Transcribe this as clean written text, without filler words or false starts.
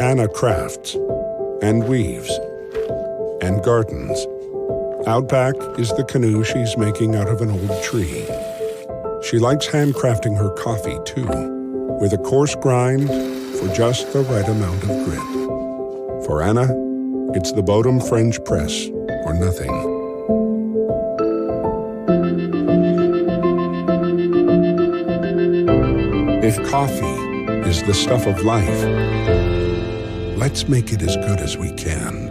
Anna crafts and weaves and gardens. Outback is the canoe she's making out of an old tree. She likes handcrafting her coffee, too, with a coarse grind for just the right amount of grit. For Anna, it's the Bodum French press or nothing. If coffee is the stuff of life, let's make it as good as we can.